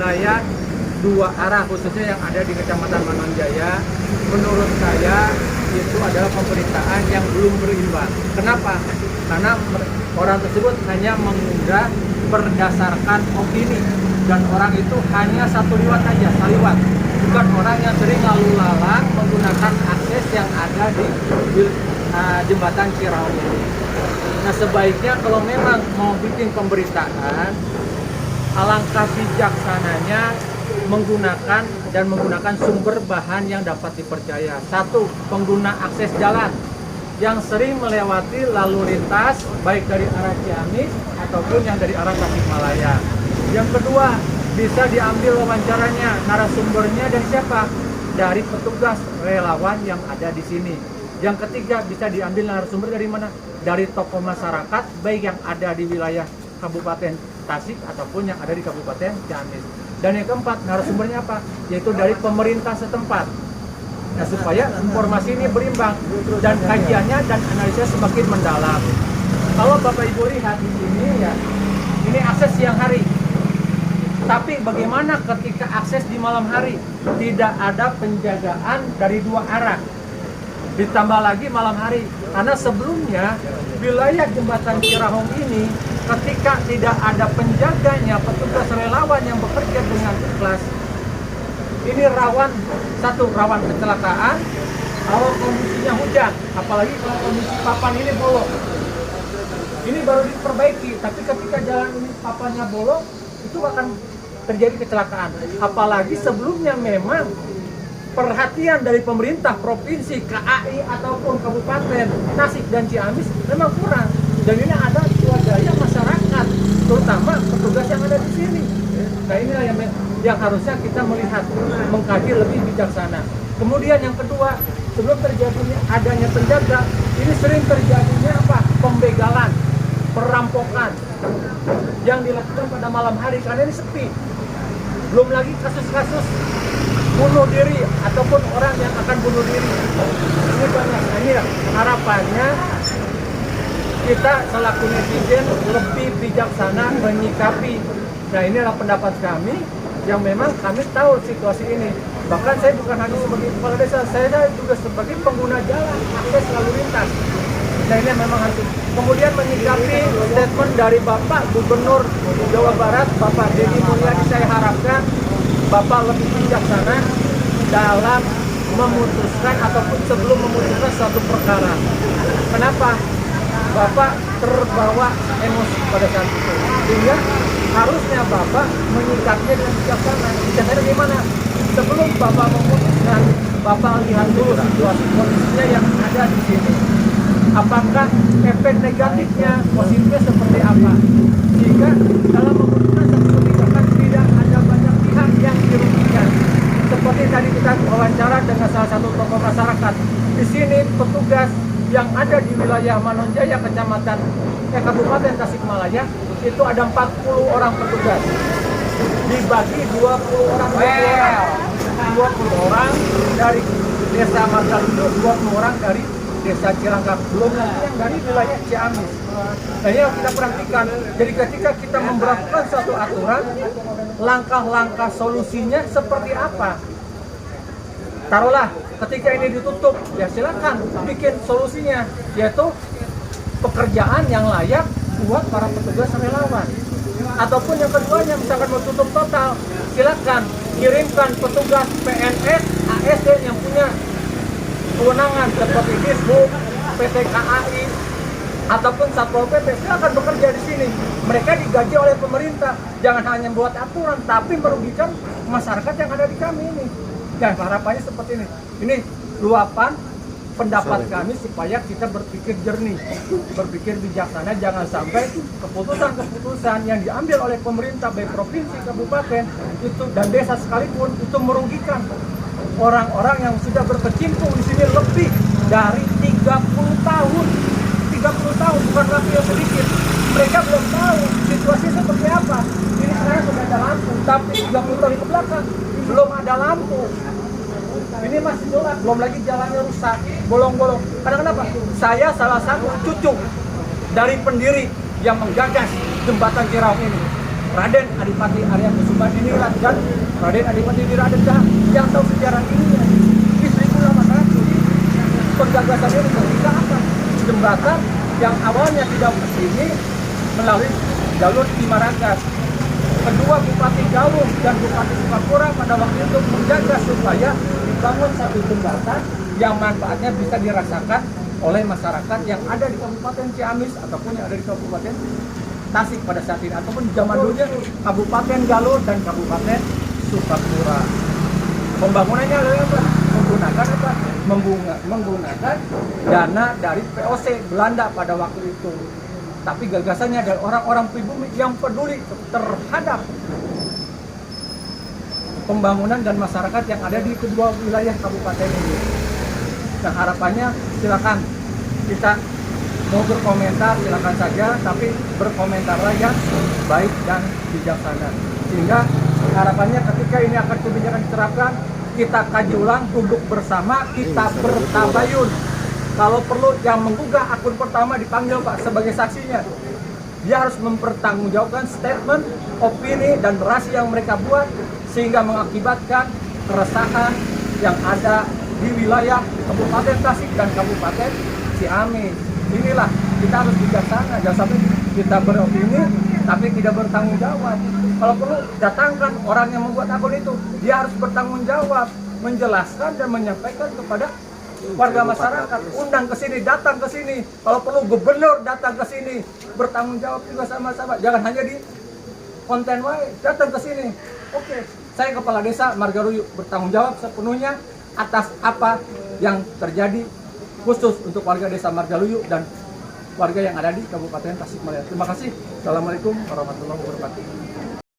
wilayah dua arah, khususnya yang ada di Kecamatan Manonjaya, menurut saya itu adalah pemberitaan yang belum berimbang. Kenapa? Karena orang tersebut hanya mengunggah berdasarkan opini, dan orang itu hanya satu liwat saja, saliwat, bukan orang yang sering lalu lalang menggunakan akses yang ada di jembatan Ciraung ini. Nah, sebaiknya kalau memang mau bikin pemberitaan, alangkah bijaksananya menggunakan sumber bahan yang dapat dipercaya. Satu, pengguna akses jalan yang sering melewati lalu lintas baik dari arah Ciamis ataupun yang dari arah Tasikmalaya. Yang kedua, bisa diambil wawancaranya, narasumbernya dari siapa? Dari petugas relawan yang ada di sini. Yang ketiga, bisa diambil narasumber dari mana? Dari tokoh masyarakat baik yang ada di wilayah Kabupaten Tasik ataupun yang ada di Kabupaten Ciamis. Dan yang keempat, narasumbernya apa? Yaitu dari pemerintah setempat. Nah, supaya informasi ini berimbang dan kajiannya dan analisis semakin mendalam. Kalau Bapak Ibu lihat di sini ya, ini akses siang hari. Tapi bagaimana ketika akses di malam hari? Tidak ada penjagaan dari dua arah. Ditambah lagi malam hari, karena sebelumnya wilayah jembatan Ciraung ini ketika tidak ada penjaganya, petugas relawan yang bekerja dengan ikhlas, ini rawan kecelakaan kalau kondisinya hujan, apalagi kalau kondisi papan ini bolong. Ini baru diperbaiki, tapi ketika jalan ini papannya bolong, itu akan terjadi kecelakaan. Apalagi sebelumnya memang perhatian dari pemerintah provinsi, KAI ataupun kabupaten Tasik dan Ciamis memang kurang. Dan ini ada swadaya masyarakat, terutama petugas yang ada di sini. Nah, inilah yang harusnya kita melihat, mengkaji lebih bijaksana. Kemudian yang kedua, sebelum terjadinya adanya penjaga, ini sering terjadinya apa? Pembegalan, perampokan yang dilakukan pada malam hari karena ini sepi. Belum lagi kasus-kasus bunuh diri ataupun orang yang akan bunuh diri. Ini banyak. Nah, ini harapannya kita selaku netizen lebih bijaksana menyikapi. Nah, inilah pendapat kami yang memang kami tahu situasi ini. Bahkan saya bukan hanya sebagai kepala desa, saya juga sebagai pengguna jalan akses lalu lintas. Nah, ini memang harus. Kemudian menyikapi statement dari Bapak Gubernur Jawa Barat, Bapak Deddy Mulyadi, saya harapkan Bapak lebih bijaksana dalam memutuskan ataupun sebelum memutuskan suatu perkara. Kenapa? Bapak terbawa emosi pada saat itu. Sehingga harusnya Bapak menyikapinya dengan bijaksana. Bijaksana gimana? Sebelum Bapak memutuskan, Bapak lihat dulu situasi kondisinya yang ada di sini. Apakah efek negatifnya, positifnya seperti apa? Sehingga dalam memutuskan satu kebijakan tidak ada banyak pihak yang dirugikan. Seperti tadi kita wawancara dengan salah satu tokoh masyarakat. Di sini petugas yang ada di wilayah Manonjaya, Kabupaten Tasikmalaya, itu ada 40 orang petugas. Dibagi 20 orang, 20 orang dari Desa Margalindo, 20 orang dari Desa Cilangkap, belum lagi yang dari wilayah Ciamis. Nah, ini yang kita perhatikan. Jadi ketika kita memberlakukan suatu aturan, langkah-langkah solusinya seperti apa? Taruhlah ketika ini ditutup, ya silakan bikin solusinya, yaitu pekerjaan yang layak buat para petugas relawan. Ataupun yang keduanya, misalkan mau tutup total, silakan kirimkan petugas PNS, ASD yang punya kewenangan seperti Dishub, PT KAI, ataupun Satpol PP, silakan bekerja di sini. Mereka digaji oleh pemerintah, jangan hanya buat aturan, tapi merugikan masyarakat yang ada di kami ini. Dan harapannya seperti ini. Ini luapan pendapat kami supaya kita berpikir jernih, berpikir bijaksana, jangan sampai keputusan-keputusan yang diambil oleh pemerintah baik provinsi, kabupaten itu dan desa sekalipun itu merugikan orang-orang yang sudah berkecimpung di sini lebih dari 30 tahun. 30 tahun bukan lagi yang sedikit. Mereka belum tahu situasi seperti apa. Ini sekarang sudah ada lampu, tapi 30 tahun ke belakang belum ada lampu. Ini masih gelap, belum lagi jalannya rusak, bolong-bolong. Karena kenapa? Saya salah satu cucu dari pendiri yang menggagas jembatan Ciraung ini. Raden Adipati Arya Kusuma inilah dan Raden Adipati Diradenda yang tahu sejarah ini di 1800. Penggagasannya ketika apa? Jembatan yang awalnya tidak ke sini melalui jalur Timaragas. Kedua Bupati Galuh dan Bupati Sukapura pada waktu itu menjaga supaya dibangun satu jembatan yang manfaatnya bisa dirasakan oleh masyarakat yang ada di Kabupaten Ciamis ataupun yang ada di Kabupaten Tasik pada saat ini, ataupun zaman dulunya Kabupaten Galuh dan Kabupaten Sukapura. Pembangunannya adalah apa? Menggunakan apa? Menggunakan dana dari POC Belanda pada waktu itu. Tapi gagasannya adalah orang-orang pribumi yang peduli terhadap pembangunan dan masyarakat yang ada di kedua wilayah kabupaten ini. Nah, harapannya silakan kita mau berkomentar silakan saja, tapi berkomentarlah yang baik dan bijaksana. Sehingga harapannya ketika ini akan kebijakan diterapkan, kita kaji ulang, duduk bersama, kita bertabayun. Kalau perlu yang menggugah akun pertama dipanggil Pak sebagai saksinya. Dia harus mempertanggungjawabkan statement, opini, dan narasi yang mereka buat sehingga mengakibatkan keresahan yang ada di wilayah Kabupaten Tasik dan Kabupaten Ciamis. Inilah kita harus bijaksana, jangan sampai kita beropini tapi tidak bertanggung jawab. Kalau perlu datangkan orang yang membuat akun itu, dia harus bertanggung jawab, menjelaskan dan menyampaikan kepada warga masyarakat, undang ke sini, datang ke sini. Kalau perlu gubernur datang ke sini, bertanggung jawab juga sama-sama. Jangan hanya di konten wae, datang ke sini. Oke, saya kepala desa Margaruyu bertanggung jawab sepenuhnya atas apa yang terjadi khusus untuk warga desa Margaruyu dan warga yang ada di Kabupaten Tasikmalaya. Terima kasih. Assalamualaikum warahmatullahi wabarakatuh.